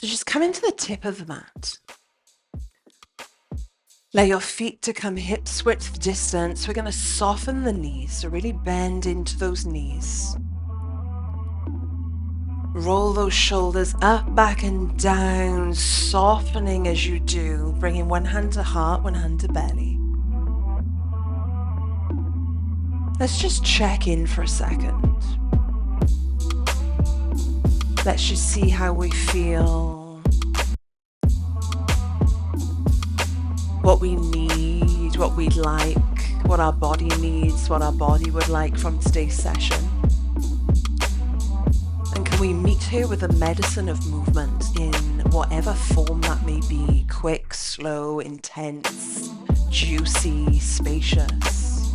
So just come into the tip of the mat. Allow your feet to come hips width distance. We're going to soften the knees, so really bend into those knees. Roll those shoulders up, back and down, softening as you do, bringing one hand to heart, one hand to belly. Let's just check in for a second. Let's just see how we feel, what we need, what we'd like, what our body needs, what our body would like from today's session. And can we meet here with a medicine of movement in whatever form that may be, quick, slow, intense, juicy, spacious.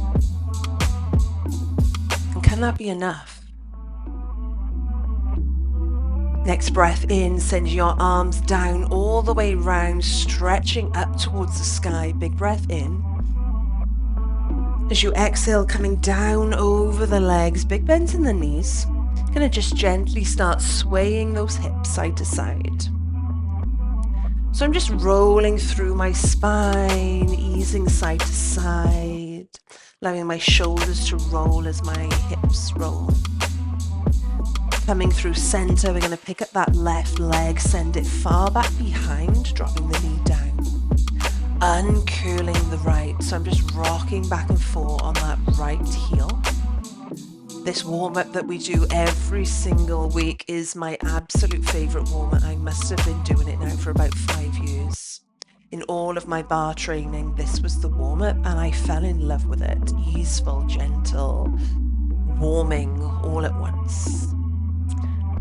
And can that be enough? Next breath in, send your arms down all the way round, stretching up towards the sky. Big breath in. As you exhale, coming down over the legs, big bends in the knees. Going to just gently start swaying those hips side to side. So I'm just rolling through my spine, easing side to side, allowing my shoulders to roll as my hips roll. Coming through center, we're going to pick up that left leg, send it far back behind, dropping the knee down. Uncurling the right, so I'm just rocking back and forth on that right heel. This warm-up that we do every single week is my absolute favorite warm-up. I must have been doing it now for about 5 years. In all of my bar training, this was the warm-up and I fell in love with it. Easeful, gentle, warming all at once.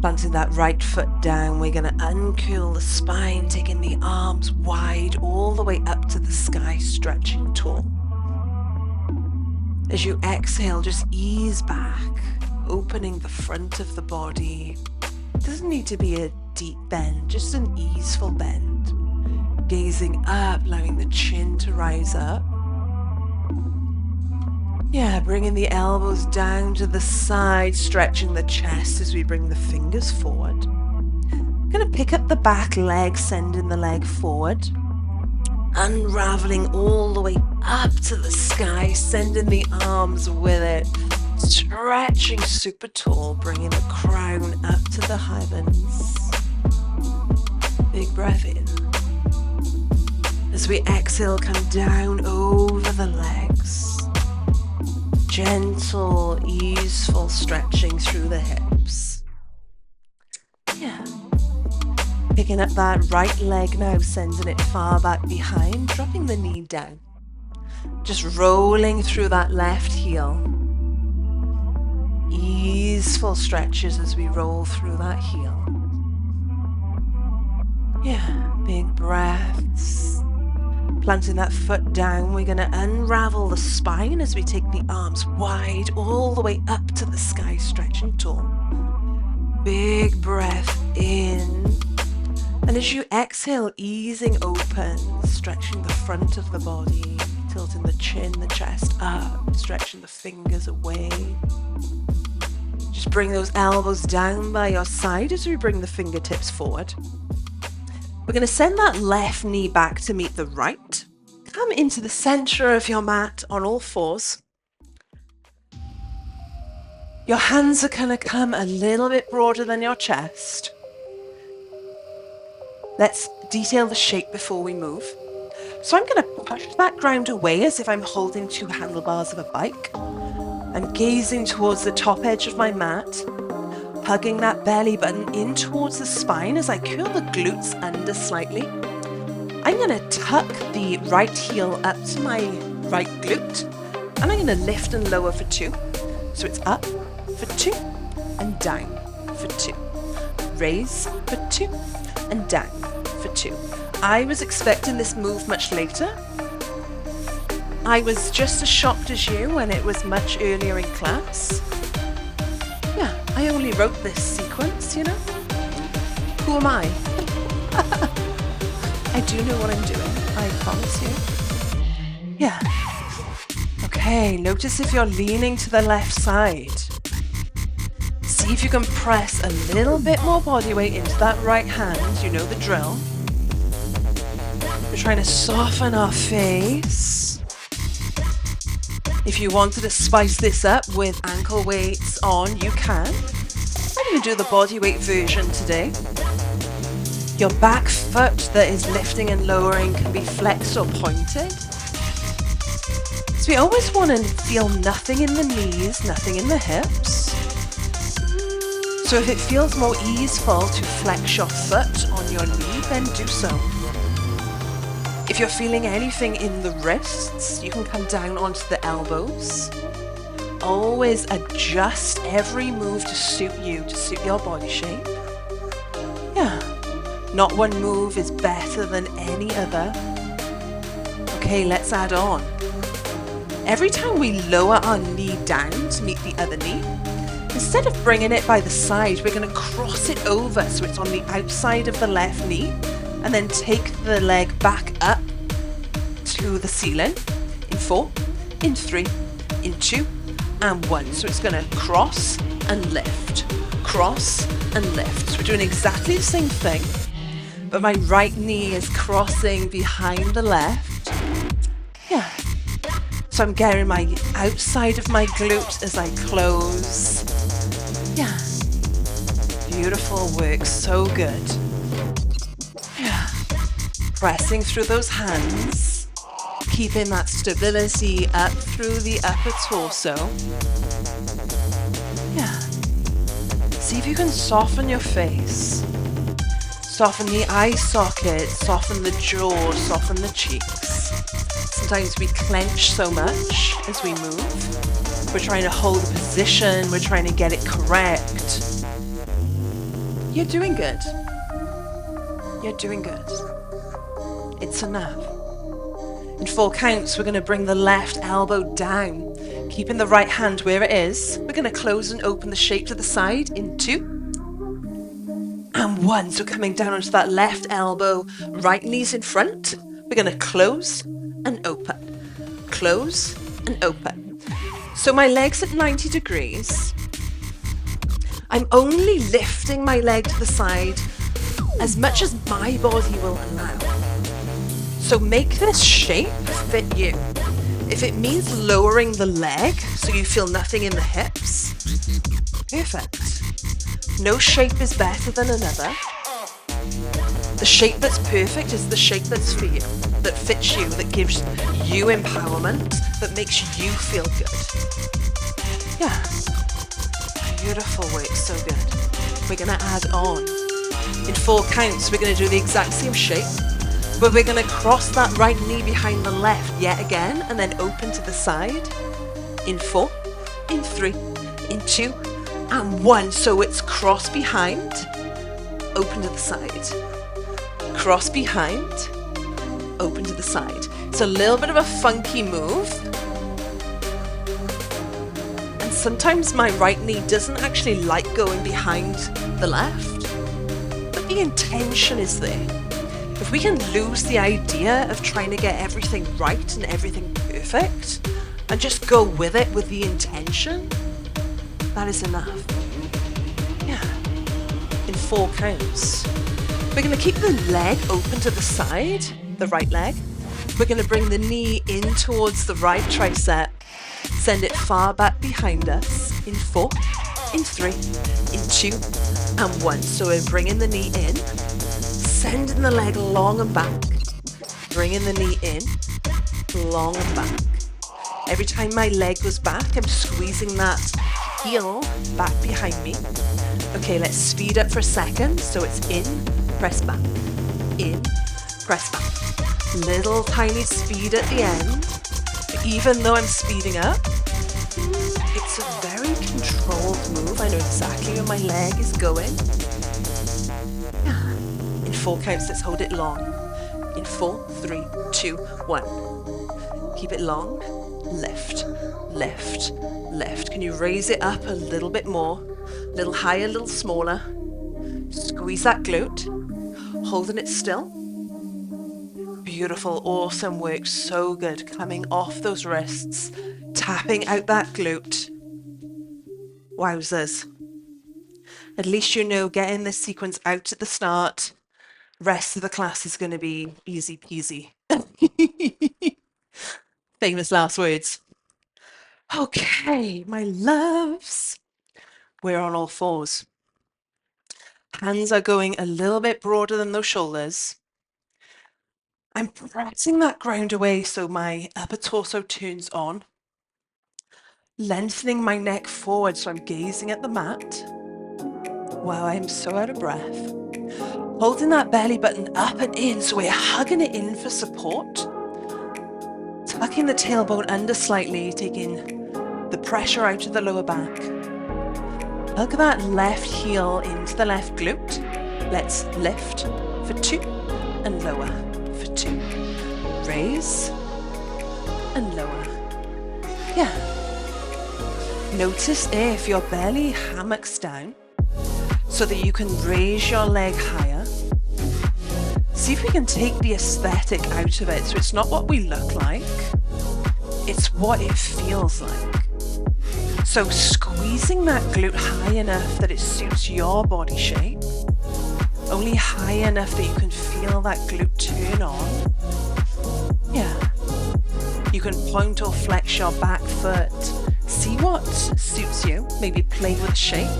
Planting that right foot down, we're going to uncurl the spine, taking the arms wide all the way up to the sky, stretching tall. As you exhale, just ease back, opening the front of the body. It doesn't need to be a deep bend, just an easeful bend. Gazing up, allowing the chin to rise up. Yeah, bringing the elbows down to the side, stretching the chest as we bring the fingers forward. I'm going to pick up the back leg, sending the leg forward. Unraveling all the way up to the sky, sending the arms with it, stretching super tall, bringing the crown up to the heavens. Big breath in. As we exhale, come down over the legs. Gentle, easeful stretching through the hips. Yeah. Picking up that right leg now, sending it far back behind, dropping the knee down. Just rolling through that left heel. Easeful stretches as we roll through that heel. Yeah, big breaths. Planting that foot down, we're going to unravel the spine as we take the arms wide all the way up to the sky, stretching tall. Big breath in. And as you exhale, easing open, stretching the front of the body, tilting the chin, the chest up, stretching the fingers away. Just bring those elbows down by your side as we bring the fingertips forward. We're going to send that left knee back to meet the right. Come into the center of your mat on all fours. Your hands are going to come a little bit broader than your chest. Let's detail the shape before we move. So I'm going to push that ground away as if I'm holding two handlebars of a bike. I'm gazing towards the top edge of my mat, hugging that belly button in towards the spine as I curl the glutes under slightly. I'm going to tuck the right heel up to my right glute, and I'm going to lift and lower for 2. So it's up for 2 and down for 2. Raise for 2 and down for 2. I was expecting this move much later. I was just as shocked as you when it was much earlier in class. Yeah, I only wrote this sequence, you know. Who am I? I do know what I'm doing, I promise you. Yeah. Okay, notice if you're leaning to the left side. See See if you can press a little bit more body weight into that right hand. You know the drill. We're trying to soften our face. If you wanted to spice this up with ankle weights on, you can. I'm going to do the body weight version today. Your back foot that is lifting and lowering can be flexed or pointed. So we always want to feel nothing in the knees, nothing in the hips. So if it feels more easeful to flex your foot on your knee, then do so. If you're feeling anything in the wrists, you can come down onto the elbows. Always adjust every move to suit you, to suit your body shape. Yeah, not one move is better than any other. Okay, let's add on. Every time we lower our knee down to meet the other knee, instead of bringing it by the side, we're going to cross it over so it's on the outside of the left knee, and then take the leg back up to the ceiling in 4, in 3, in 2, and 1. So it's going to cross and lift, cross and lift. So we're doing exactly the same thing, but my right knee is crossing behind the left. Yeah. So I'm getting my outside of my glute as I close. Yeah. Beautiful work, so good. Yeah. Pressing through those hands, keeping that stability up through the upper torso. Yeah. See if you can soften your face. Soften the eye socket, soften the jaw, soften the cheeks. Sometimes we clench so much as we move. We're trying to hold a position, we're trying to get it correct. You're doing good. You're doing good. It's enough. In 4 counts, we're going to bring the left elbow down, keeping the right hand where it is. We're going to close and open the shape to the side in 2 and 1. So coming down onto that left elbow, right knee's in front. We're going to close and open, close and open. So my leg's at 90 degrees. I'm only lifting my leg to the side as much as my body will allow. So make this shape fit you. If it means lowering the leg so you feel nothing in the hips, perfect. No shape is better than another. The shape that's perfect is the shape that's for you, that fits you, that gives you empowerment, that makes you feel good. Yeah. Beautiful work, so good. We're going to add on. In 4 counts, we're going to do the exact same shape, but we're going to cross that right knee behind the left yet again, and then open to the side. In 4, in 3, in 2, and 1. So it's cross behind, open to the side. Cross behind, open to the side. It's a little bit of a funky move. And sometimes my right knee doesn't actually like going behind the left, but the intention is there. If we can lose the idea of trying to get everything right and everything perfect, and just go with it with the intention, that is enough. Yeah. In 4 counts. We're going to keep the leg open to the side, the right leg. We're going to bring the knee in towards the right tricep, send it far back behind us in 4, in 3, in 2, and 1. So we're bringing the knee in, sending the leg long and back, bringing the knee in, long and back. Every time my leg goes back, I'm squeezing that heel back behind me. Okay, let's speed up for a second. So it's in, press back, in, press back. Little tiny speed at the end. But even though I'm speeding up, it's a very controlled move. I know exactly where my leg is going. Yeah. In 4 counts, let's hold it long. In 4, 3, 2, 1. Keep it long. Lift, lift, lift. Can you raise it up a little bit more? A little higher, a little smaller. Squeeze that glute. Holding it still. Beautiful, awesome work. So good. Coming off those wrists. Tapping out that glute. Wowzers. At least you know getting this sequence out at the start. Rest of the class is going to be easy peasy. Famous last words. Okay, my loves. We're on all fours. Hands are going a little bit broader than those shoulders. I'm pressing that ground away so my upper torso turns on. Lengthening my neck forward so I'm gazing at the mat. Wow, I'm so out of breath. Holding that belly button up and in so we're hugging it in for support. Tucking the tailbone under slightly, taking the pressure out of the lower back. Hug that left heel into the left glute. Let's lift for 2 and lower for 2. Raise and lower. Yeah. Notice if your belly hammocks down so that you can raise your leg higher. See if we can take the aesthetic out of it so it's not what we look like, it's what it feels like. So squeezing that glute high enough that it suits your body shape, only high enough that you can feel that glute turn on. Yeah. You can point or flex your back foot. See what suits you, maybe play with shape.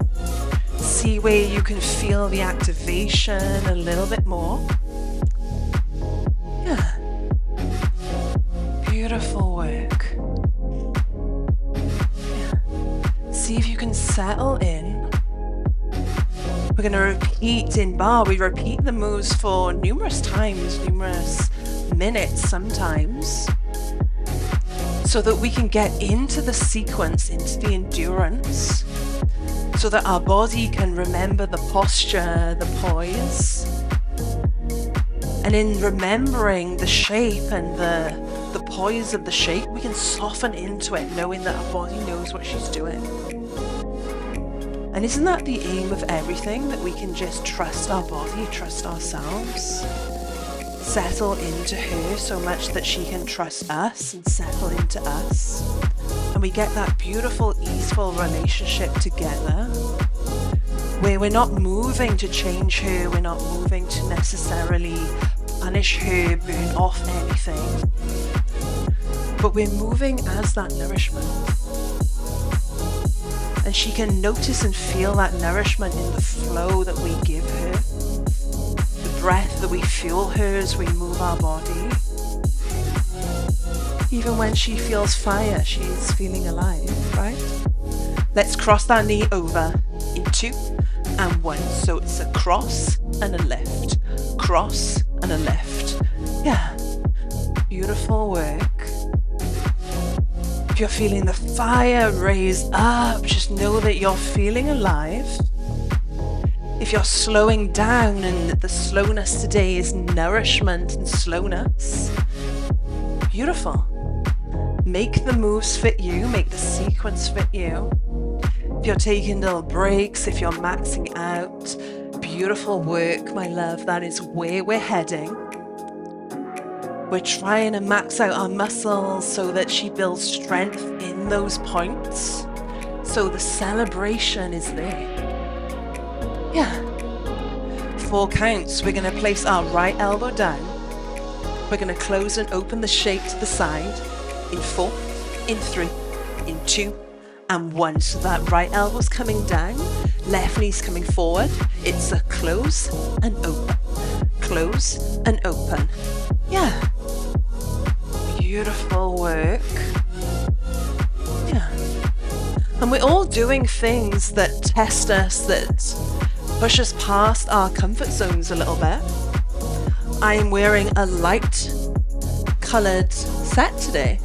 See where you can feel the activation a little bit more. Yeah. Beautiful work. Yeah. See if you can settle in. We're going to repeat in bar. We repeat the moves for numerous times, numerous minutes sometimes, so that we can get into the sequence, into the endurance, so that our body can remember the posture, the poise. And in remembering the shape and the poise of the shape, we can soften into it, knowing that our body knows what she's doing. And isn't that the aim of everything? That we can just trust our body, trust ourselves, settle into her so much that she can trust us and settle into us. And we get that beautiful, easeful relationship together where we're not moving to change her, we're not moving to necessarily punish her, burn off anything, but we're moving as that nourishment. And she can notice and feel that nourishment in the flow that we give her, the breath that we fuel her as we move our body. Even when she feels fire, she's feeling alive, right? Let's cross that knee over in 2 and 1. So it's a cross and a lift, cross and a lift. Yeah, beautiful work. If you're feeling the fire raise up, just know that you're feeling alive. If you're slowing down and the slowness today is nourishment and slowness, beautiful. Make the moves fit you, make the sequence fit you. If you're taking little breaks, if you're maxing out, beautiful work, my love. That is where we're heading. We're trying to max out our muscles so that she builds strength in those points. So the celebration is there. Yeah. 4 counts. We're going to place our right elbow down. We're going to close and open the shape to the side in 4, in 3, in 2, and 1. So that right elbow's coming down, left knee's coming forward. It's a close and open, close and open. Yeah. Beautiful work. Yeah. And we're all doing things that test us, that push us past our comfort zones a little bit. I am wearing a light coloured set today.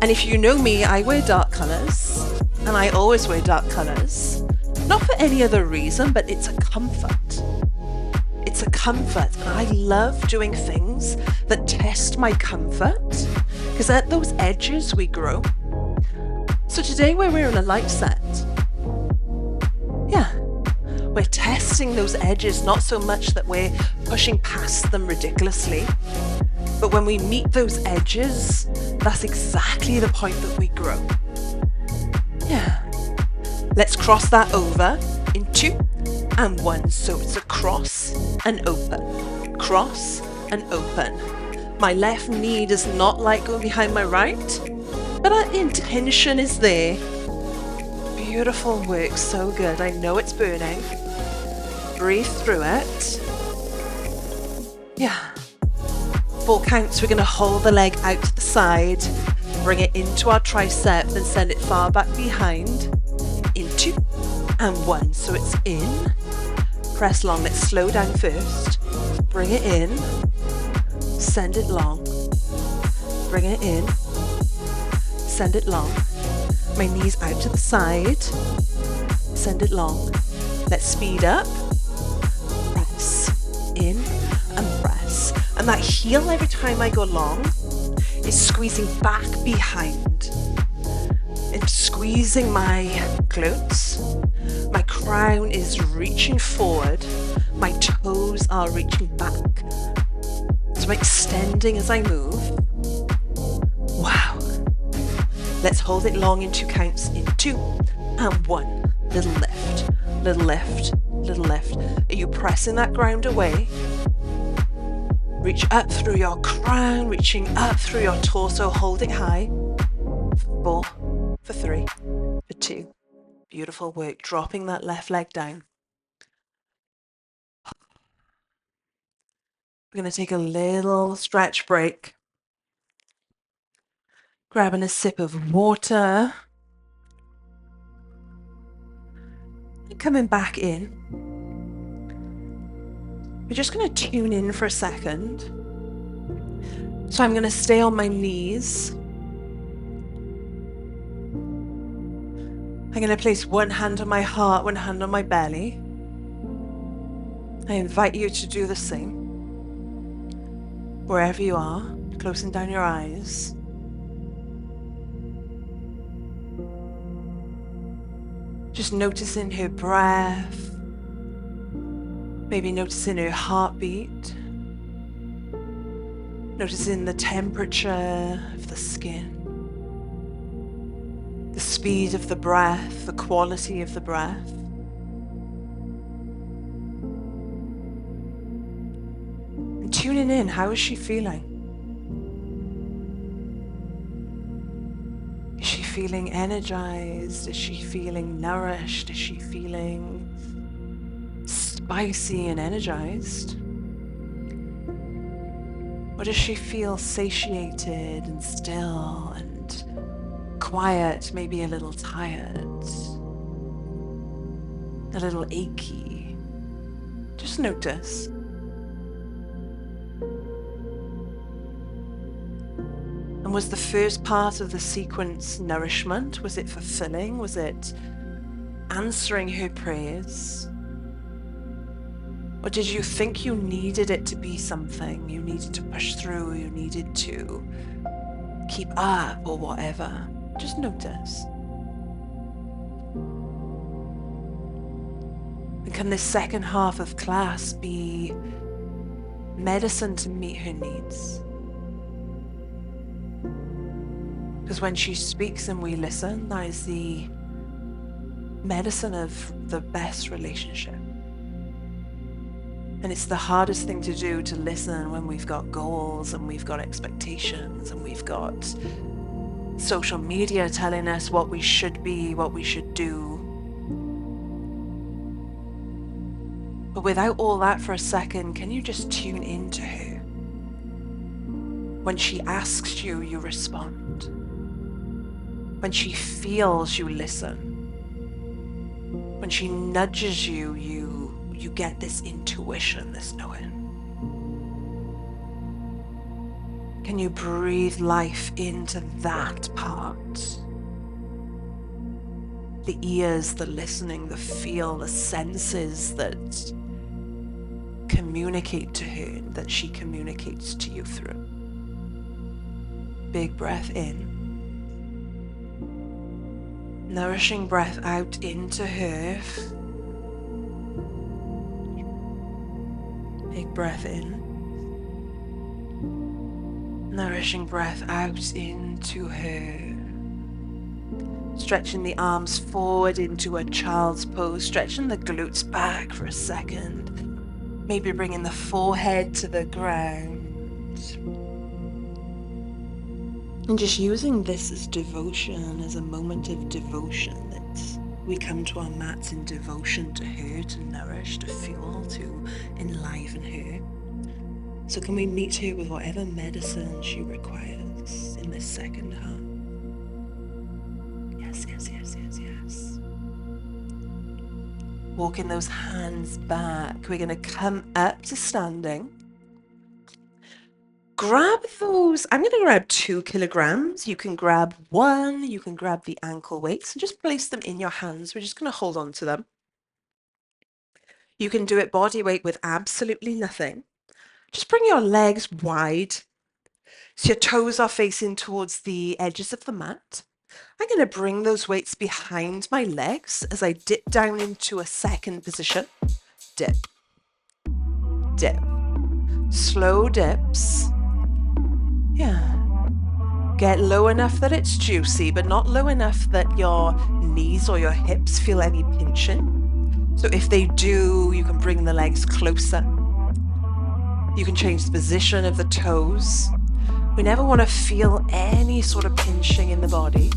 And if you know me, I wear dark colours, and I always wear dark colours. Not for any other reason, but it's a comfort. It's a comfort, and I love doing things that test my comfort, because at those edges we grow. So today we're wearing a light set. Yeah, we're testing those edges, not so much that we're pushing past them ridiculously, but when we meet those edges, that's exactly the point that we grow. Yeah. Let's cross that over and 1. So it's a cross and open, cross and open. My left knee does not like going behind my right, but our intention is there. Beautiful work, so good. I know it's burning. Breathe through it. Yeah. 4 counts, we're going to hold the leg out to the side, bring it into our tricep, then send it far back behind. Into and 1. So it's in. Press long. Let's slow down first. Bring it in. Send it long. Bring it in. Send it long. My knees out to the side. Send it long. Let's speed up. Press in and press. And that heel every time I go long is squeezing back behind. It's squeezing my glutes. My crown is reaching forward. My toes are reaching back. So I'm extending as I move. Wow. Let's hold it long in 2 counts. In 2 and 1. Little lift, little lift, little lift. Are you pressing that ground away? Reach up through your crown, reaching up through your torso, hold it high. 4, for 3, for 2. Beautiful work, dropping that left leg down. We're going to take a little stretch break. Grabbing a sip of water. And coming back in. We're just going to tune in for a second. So I'm going to stay on my knees. I'm going to place one hand on my heart, one hand on my belly. I invite you to do the same. Wherever you are, closing down your eyes. Just noticing her breath. Maybe noticing her heartbeat. Noticing the temperature of the skin. The speed of the breath, the quality of the breath. And tuning in, how is she feeling? Is she feeling energized? Is she feeling nourished? Is she feeling spicy and energized? Or does she feel satiated and still and quiet, maybe a little tired, a little achy? Just notice. And was the first part of the sequence nourishment? Was it fulfilling? Was it answering her prayers? Or did you think you needed it to be something? You needed to push through, you needed to keep up or whatever? Just notice. And can this second half of class be medicine to meet her needs? Because when she speaks and we listen, that is the medicine of the best relationship. And it's the hardest thing to do, to listen when we've got goals and we've got expectations and we've got social media telling us what we should be, what we should do. But without all that for a second, can you just tune into her? When she asks you, you respond. When she feels, you listen. When she nudges you, you get this intuition, this knowing. Can you breathe life into that part? The ears, the listening, the feel, the senses that communicate to her, that she communicates to you through. Big breath in. Nourishing breath out into her. Big breath in. Nourishing breath out into her. Stretching the arms forward into a child's pose, stretching the glutes back for a second. Maybe bringing the forehead to the ground. And just using this as devotion, as a moment of devotion, that we come to our mats in devotion to her, to nourish, to fuel, to enliven her. So can we meet her with whatever medicine she requires in this second half? Yes, yes, yes, yes, yes. Walking those hands back. We're going to come up to standing. Grab those. I'm going to grab 2 kilograms. You can grab 1. You can grab the ankle weights and just place them in your hands. We're just going to hold on to them. You can do it body weight with absolutely nothing. Just bring your legs wide so your toes are facing towards the edges of the mat. I'm going to bring those weights behind my legs as I dip down into a second position. Dip, dip, slow dips. Yeah. Get low enough that it's juicy, but not low enough that your knees or your hips feel any pinching. So if they do, you can bring the legs closer. You can change the position of the toes. We never want to feel any sort of pinching in the body.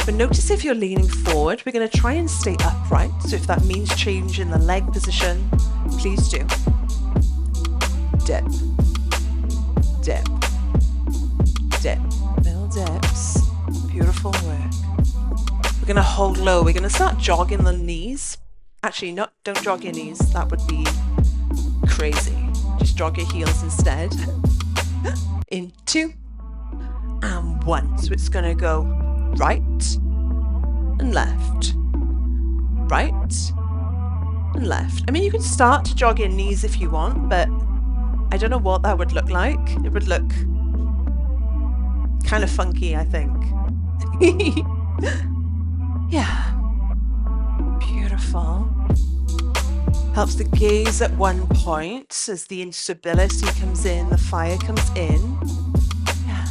But notice if you're leaning forward, we're going to try and stay upright. So if that means change in the leg position, please do. Dip, dip, dip, little dips. Beautiful work. We're going to hold low. We're going to start jogging the knees. Actually, don't jog your knees. That would be crazy. Just jog your heels instead. In 2 and 1. So it's going to go right and left, right and left. I mean, you can start to jog your knees if you want, but I don't know what that would look like. It would look kind of funky, I think. Yeah. Beautiful. Helps to gaze at one point as the instability comes in, the fire comes in. Yeah.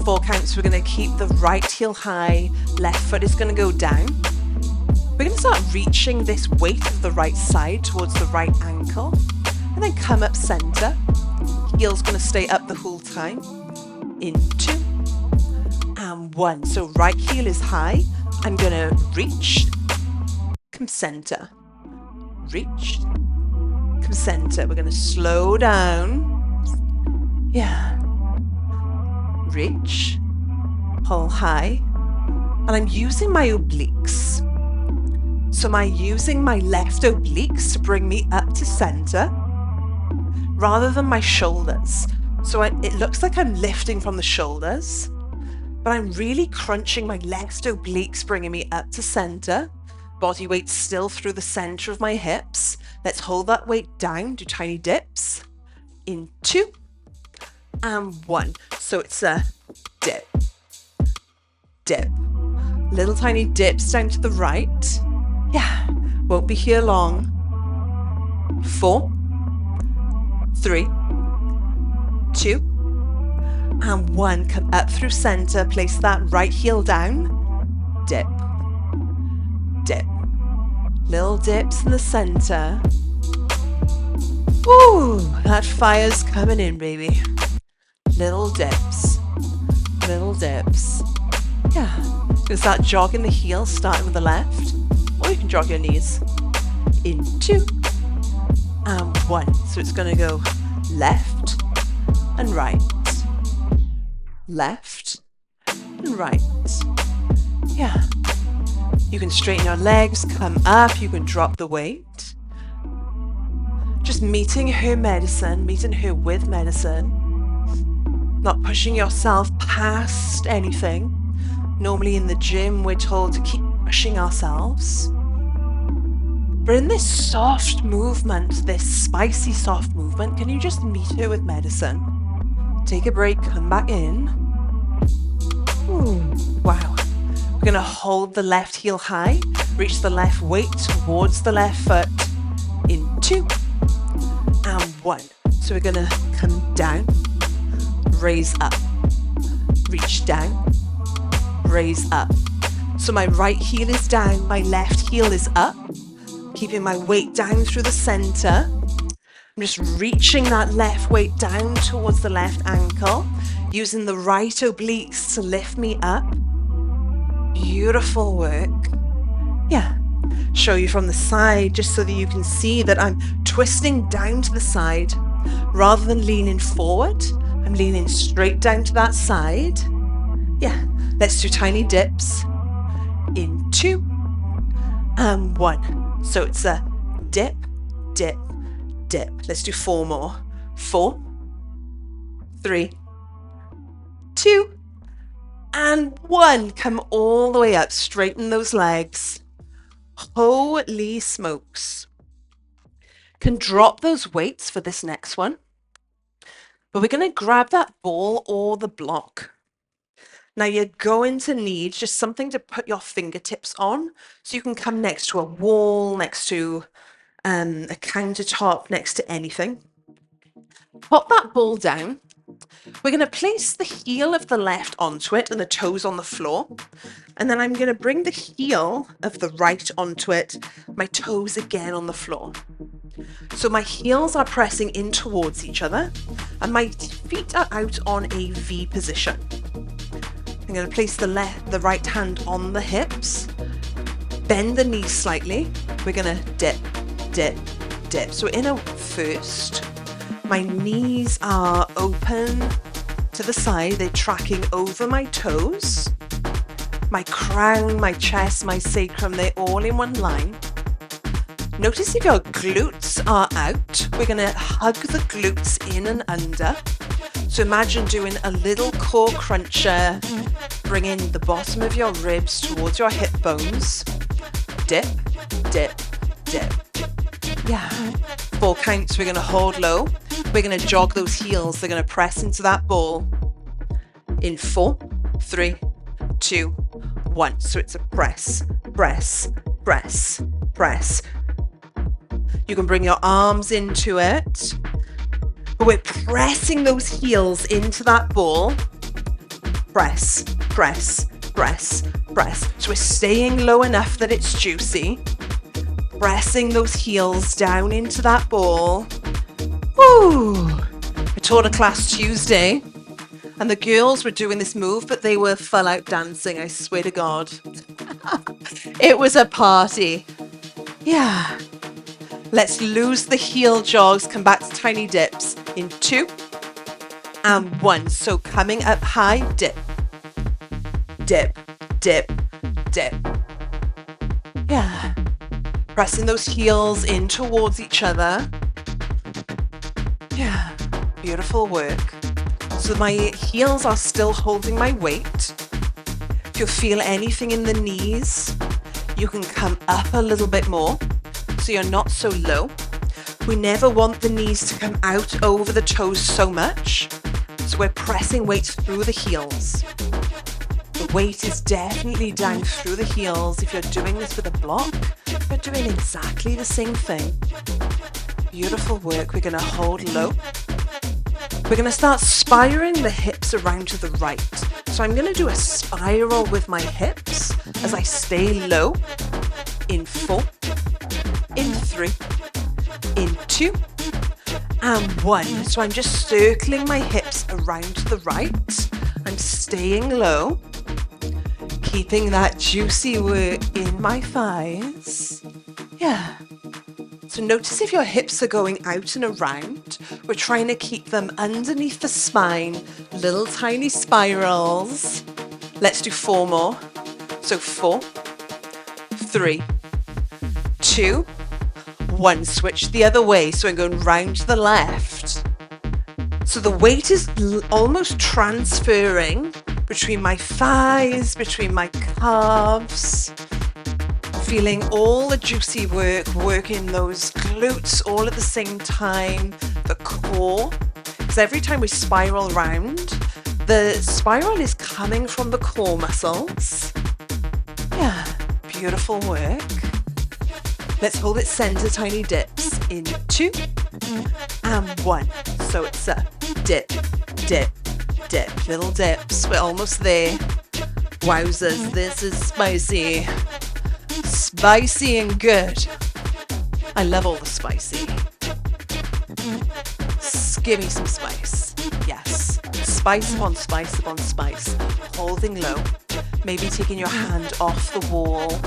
4 counts, we're going to keep the right heel high, left foot is going to go down. We're going to start reaching this weight of the right side towards the right ankle, and then come up center. Heel's going to stay up the whole time. In 2 and 1. So right heel is high. I'm going to reach, come center. Reach, come center. We're going to slow down. Yeah. Reach, pull high. And I'm using my obliques. So I'm using my left obliques to bring me up to center rather than my shoulders. So it looks like I'm lifting from the shoulders, but I'm really crunching my left obliques, bringing me up to center. Body weight still through the center of my hips. Let's hold that weight down, do tiny dips. In 2 and 1. So it's a dip, dip. Little tiny dips down to the right. Yeah, won't be here long. 4, 3, 2, and 1. Come up through center, place that right heel down. Dip, dip. Little dips in the center. Ooh, that fire's coming in, baby. Little dips, little dips. Yeah, gonna start jogging the heels, starting with the left, or you can jog your knees. In 2 and 1. So it's gonna go left and right, left and right. Yeah. You can straighten your legs, come up, you can drop the weight. Just meeting her medicine, meeting her with medicine. Not pushing yourself past anything. Normally in the gym, we're told to keep pushing ourselves. But in this soft movement, this spicy soft movement, can you just meet her with medicine? Take a break, come back in. Ooh, wow. We're going to hold the left heel high, reach the left weight towards the left foot. In 2 and 1. So we're going to come down, raise up, reach down, raise up. So my right heel is down, my left heel is up, keeping my weight down through the center. I'm just reaching that left weight down towards the left ankle, using the right obliques to lift me up. Beautiful work. Yeah. Show you from the side just so that you can see that I'm twisting down to the side rather than leaning forward. I'm leaning straight down to that side. Yeah. Let's do tiny dips. In 2 and 1. So it's a dip, dip, dip. Let's do 4 more. 4, 3, 2, and 1. Come all the way up. Straighten those legs. Holy smokes. Can drop those weights for this next one. But we're going to grab that ball or the block. Now you're going to need just something to put your fingertips on, so you can come next to a wall, next to a countertop, next to anything. Pop that ball down. We're going to place the heel of the left onto it and the toes on the floor. And then I'm going to bring the heel of the right onto it, my toes again on the floor. So my heels are pressing in towards each other and my feet are out on a V position. I'm going to place the right hand on the hips, bend the knees slightly. We're going to dip, dip, dip. So in a first, my knees are open to the side. They're tracking over my toes. My crown, my chest, my sacrum, they're all in one line. Notice if your glutes are out. We're going to hug the glutes in and under. So imagine doing a little core cruncher, bringing the bottom of your ribs towards your hip bones. Dip, dip, dip. Yeah. 4 counts, we're going to hold low. We're going to jog those heels. They're going to press into that ball. In 4, 3, 2, 1. So it's a press, press, press, press. You can bring your arms into it. But we're pressing those heels into that ball. Press, press, press, press. So we're staying low enough that it's juicy. Pressing those heels down into that ball. Woo! I taught a class Tuesday and the girls were doing this move, but they were full out dancing, I swear to God. It was a party. Yeah. Let's lose the heel jogs, come back to tiny dips in 2 and 1. So coming up high, dip, dip, dip, dip. Yeah. Pressing those heels in towards each other. Yeah. Beautiful work. So my heels are still holding my weight. If you feel anything in the knees, you can come up a little bit more. So you're not so low. We never want the knees to come out over the toes so much. So we're pressing weight through the heels. The weight is definitely down through the heels. If you're doing this with a block, you're doing exactly the same thing. Beautiful work. We're going to hold low. We're going to start spiraling the hips around to the right. So I'm going to do a spiral with my hips as I stay low. In 4. In 3, in 2, and 1. So I'm just circling my hips around to the right. I'm staying low, keeping that juicy work in my thighs. Yeah. So notice if your hips are going out and around. We're trying to keep them underneath the spine, little tiny spirals. Let's do 4 more. So 4, 3, 2, 1. Switch the other way. So I'm going round to the left. So the weight is almost transferring between my thighs, between my calves. Feeling all the juicy work, working those glutes all at the same time. The core. Because every time we spiral round, the spiral is coming from the core muscles. Yeah, beautiful work. Let's hold it center, tiny dips in 2 and 1. So it's a dip, dip, dip, little dips. We're almost there. Wowzers, this is spicy. Spicy and good. I love all the spicy. Give me some spice. Yes. Spice upon spice upon spice. Holding low. Maybe taking your hand off the wall.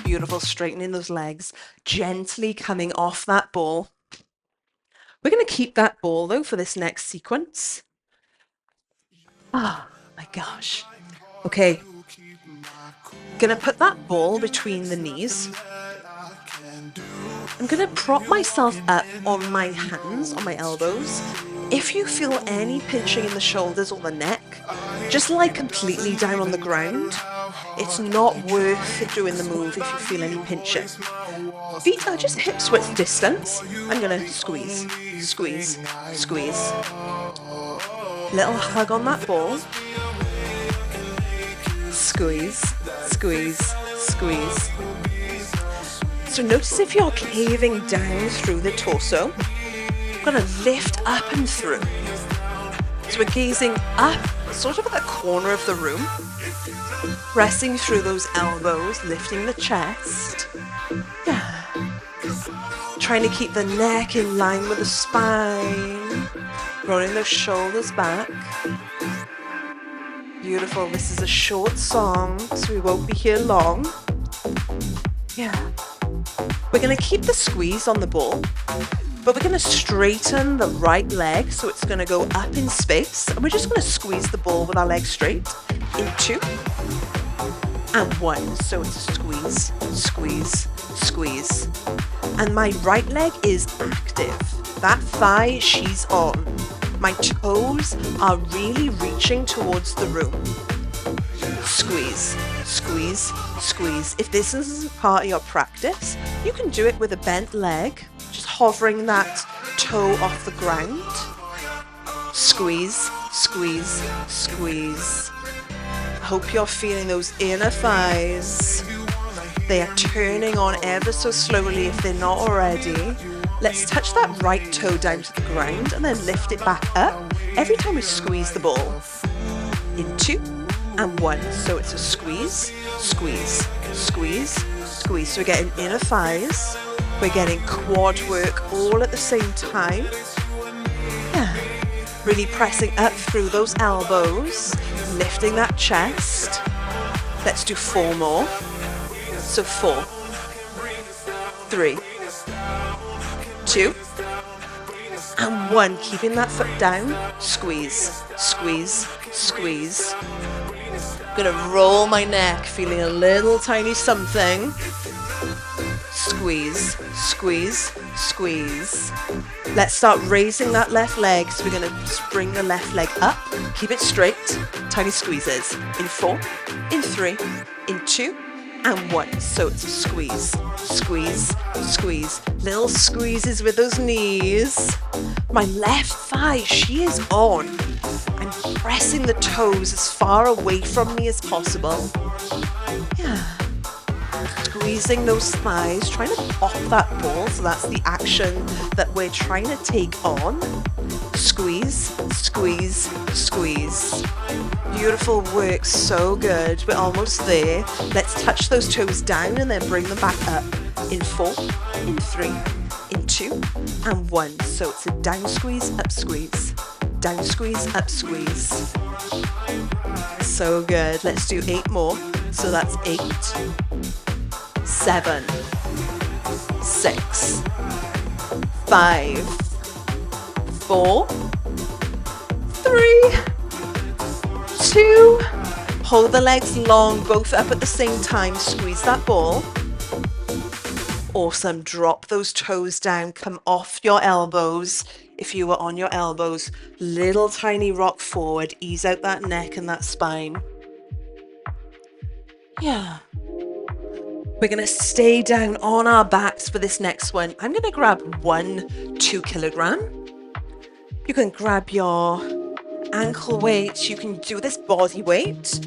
Beautiful, straightening those legs. Gently coming off that ball. We're going to keep that ball though for this next sequence. Ah, my gosh. Okay. Gonna put that ball between the knees. I'm gonna prop myself up on my hands, on my elbows. If you feel any pinching in the shoulders or the neck, just lie completely down on the ground. It's not worth doing the move if you feel any pinching. Feet are just hips width distance. I'm gonna squeeze, squeeze, squeeze. Little hug on that ball. Squeeze, squeeze, squeeze. So notice if you're caving down through the torso. I'm gonna lift up and through. So we're gazing up, sort of at the corner of the room. Pressing through those elbows, lifting the chest. Yeah. Trying to keep the neck in line with the spine. Rolling those shoulders back. Beautiful. This is a short song, so we won't be here long. Yeah. We're going to keep the squeeze on the ball, but we're going to straighten the right leg, so it's going to go up in space, and we're just going to squeeze the ball with our leg straight in 2 and 1. So it's a squeeze, squeeze, squeeze. And my right leg is active. That thigh, she's on. My toes are really reaching towards the room. Squeeze, squeeze, squeeze. If this isn't part of your practice, you can do it with a bent leg, just hovering that toe off the ground. Squeeze, squeeze, squeeze. I hope you're feeling those inner thighs. They are turning on ever so slowly if they're not already. Let's touch that right toe down to the ground and then lift it back up every time we squeeze the ball. In 2 and 1. So it's a squeeze, squeeze, squeeze, squeeze. So we're getting inner thighs. We're getting quad work all at the same time. Yeah. Really pressing up through those elbows, lifting that chest. Let's do 4 more. So 4, 3, 2 and 1. Keeping that foot down. Squeeze, squeeze, squeeze. I'm gonna roll my neck, feeling a little tiny something. Squeeze, squeeze, squeeze. Let's start raising that left leg. So we're gonna bring the left leg up, keep it straight. Tiny squeezes. In 4, in 3, in 2 and 1. So it's a squeeze, squeeze, squeeze. Little squeezes with those knees. My left thigh, she is on. I'm pressing the toes as far away from me as possible. Yeah. Squeezing those thighs, trying to pop that ball. So that's the action that we're trying to take on. Squeeze, squeeze, squeeze. Beautiful work, so good. We're almost there. Let's touch those toes down and then bring them back up. In 4, in 3, in 2 and 1. So it's a down squeeze, up squeeze. Down squeeze, up squeeze. So good. Let's do 8 more. So that's 8, 7, 6, 5, 4, 3, 2. Hold the legs long, both up at the same time. Squeeze that ball. Awesome. Drop those toes down. Come off your elbows. If you were on your elbows, little tiny rock forward. Ease out that neck and that spine. Yeah. We're going to stay down on our backs for this next one. I'm going to grab 1 2 kilogram. You can grab your ankle weight. You can do this body weight.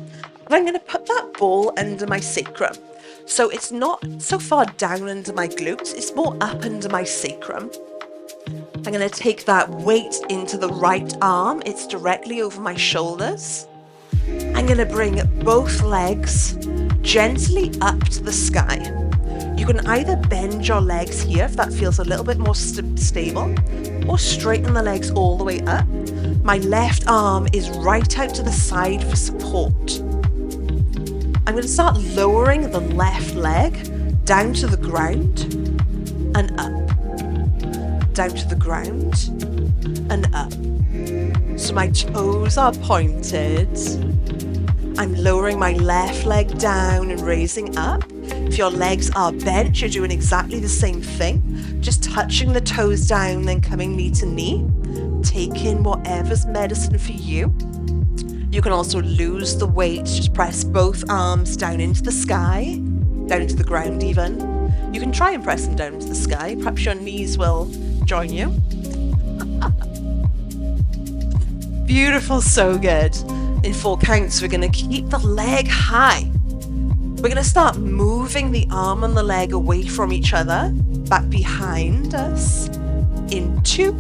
And I'm going to put that ball under my sacrum. So it's not so far down under my glutes, it's more up under my sacrum. I'm going to take that weight into the right arm. It's directly over my shoulders. I'm I'm going to bring both legs gently up to the sky. You can either bend your legs here if that feels a little bit more stable, or straighten the legs all the way up. My left arm is right out to the side for support. I'm going to start lowering the left leg down to the ground and up. Down to the ground and up. So my toes are pointed. I'm lowering my left leg down and raising up. If your legs are bent, you're doing exactly the same thing. Just touching the toes down, then coming knee to knee. Take in whatever's medicine for you. You can also lose the weight. Just press both arms down into the sky, down into the ground even. You can try and press them down into the sky. Perhaps your knees will join you. Beautiful, so good. In 4 counts, we're going to keep the leg high. We're going to start moving the arm and the leg away from each other, back behind us, in 2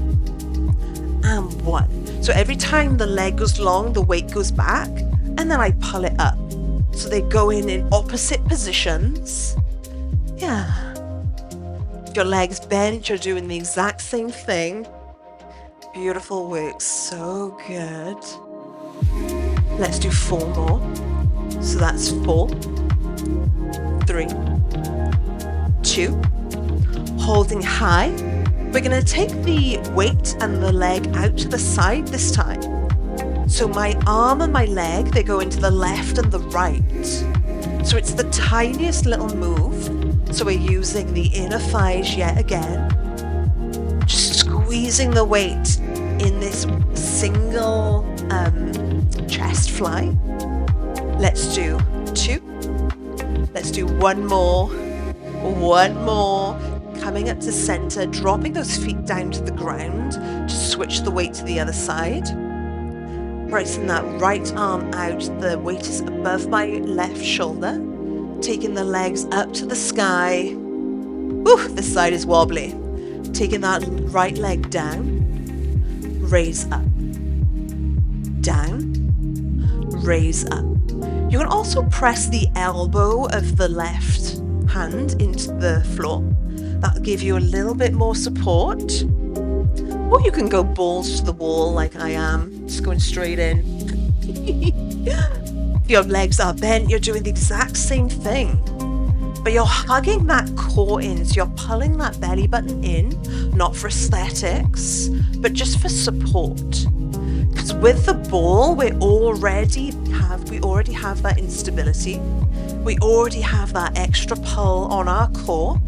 and 1. So every time the leg goes long, the weight goes back, and then I pull it up. So they go in opposite positions. Yeah. If your leg's bent, you're doing the exact same thing. Beautiful work, so good. Let's do 4 more. So that's 4, 3, 2, holding high. We're going to take the weight and the leg out to the side this time. So my arm and my leg, they go into the left and the right. So it's the tiniest little move. So we're using the inner thighs yet again. Just squeezing the weight in this single chest fly. Let's do 2. Let's do 1 more. 1 more. Coming up to center, dropping those feet down to the ground. Just switch the weight to the other side. Pressing that right arm out. The weight is above my left shoulder. Taking the legs up to the sky. Whew, this side is wobbly. Taking that right leg down. Raise up. Down. Raise up. You can also press the elbow of the left hand into the floor. That'll give you a little bit more support. Or you can go balls to the wall like I am, just going straight in. If your legs are bent, you're doing the exact same thing. But you're hugging that core in, so you're pulling that belly button in, not for aesthetics, but just for support. Because with the ball, we already have that instability. We already have that extra pull on our core.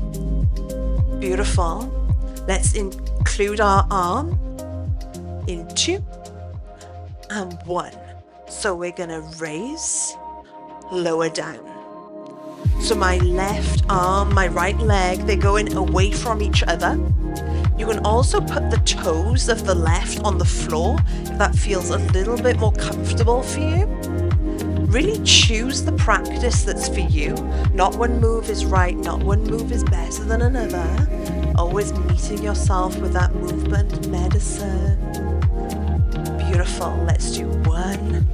Beautiful. Let's include our arm in 2 and 1. So we're going to raise, lower down. So my left arm, my right leg, they're going away from each other. You can also put the toes of the left on the floor if that feels a little bit more comfortable for you. Really choose the practice that's for you. Not one move is right, not one move is better than another. Always meeting yourself with that movement medicine. Beautiful. Let's do 1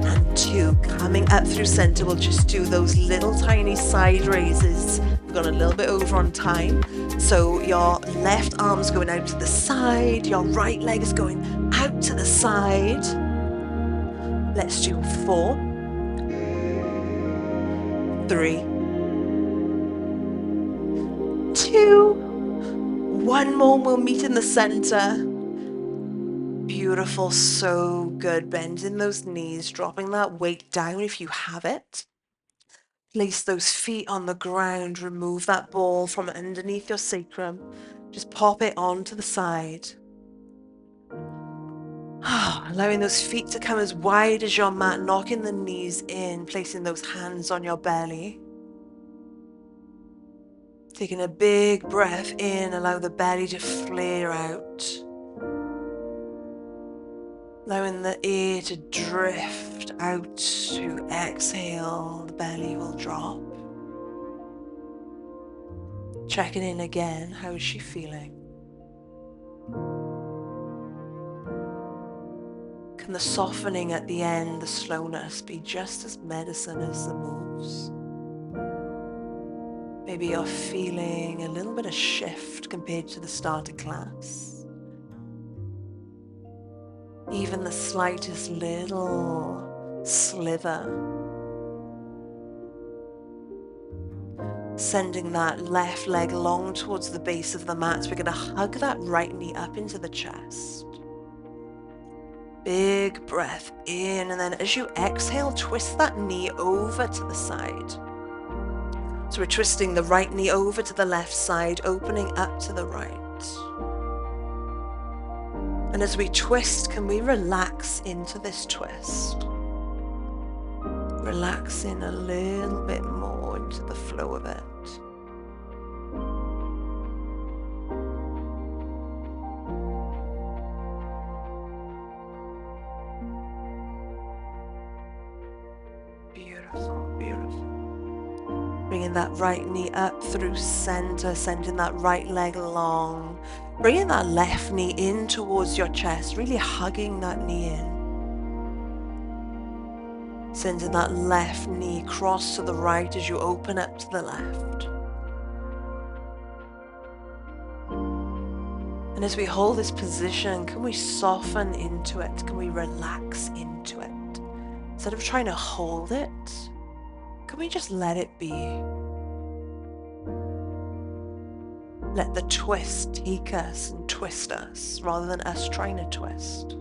and 2. Coming up through center, we'll just do those little tiny side raises. We've gone a little bit over on time. So your left arm's going out to the side, your right leg is going out to the side. Let's do 4, 3, 2, 1 more, we'll meet in the center. Beautiful, so good. Bending those knees, dropping that weight down if you have it. Place those feet on the ground, remove that ball from underneath your sacrum. Just pop it onto the side. Allowing those feet to come as wide as your mat, knocking the knees in, placing those hands on your belly. Taking a big breath in, allow the belly to flare out. Allowing the air to drift out to exhale, the belly will drop. Checking in again, how is she feeling? Can the softening at the end, the slowness, be just as medicine as the moves? Maybe you're feeling a little bit of shift compared to the start of class. Even the slightest little sliver. Sending that left leg long towards the base of the mat. We're going to hug that right knee up into the chest. Big breath in, and then as you exhale, twist that knee over to the side. So we're twisting the right knee over to the left side, opening up to the right. And as we twist, can we relax into this twist? Relax in a little bit more into the flow of it. Beautiful, beautiful. Bringing that right knee up through center, sending that right leg long. Bringing that left knee in towards your chest, really hugging that knee in. Sending that left knee cross to the right as you open up to the left. And as we hold this position, can we soften into it? Can we relax into it? Instead of trying to hold it, can we just let it be? Let the twist take us and twist us rather than us trying to twist.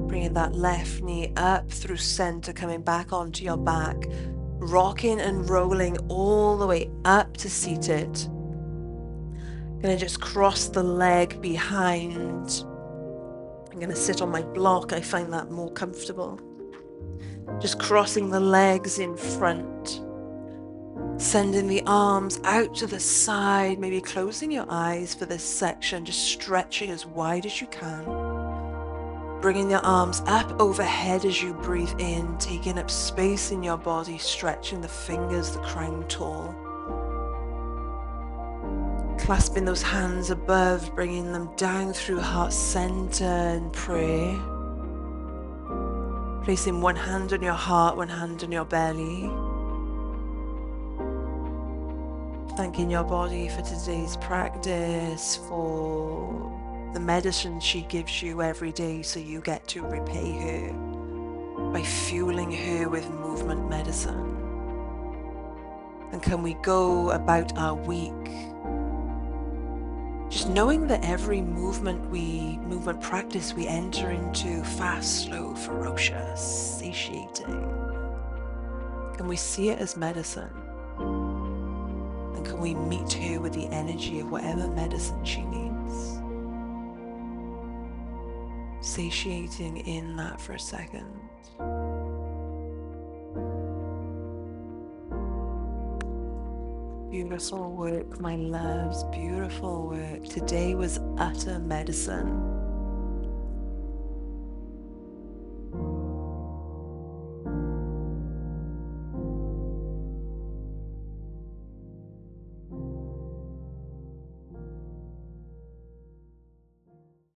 Bringing that left knee up through center, coming back onto your back, rocking and rolling all the way up to seated. Gonna just cross the leg behind. I'm gonna sit on my block, I find that more comfortable. Just crossing the legs in front. Sending the arms out to the side, maybe closing your eyes for this section, just stretching as wide as you can. Bringing your arms up overhead as you breathe in, taking up space in your body, stretching the fingers, the crown tall. Clasping those hands above, bringing them down through heart center and pray. Placing one hand on your heart, one hand on your belly. Thanking your body for today's practice, for the medicine she gives you every day so you get to repay her by fueling her with movement medicine. And can we go about our week just knowing that every movement practice we enter into, fast, slow, ferocious, satiating, can we see it as medicine? And can we meet her with the energy of whatever medicine she needs? Satiating in that for a second. Beautiful work, my loves, beautiful work. Today was utter medicine.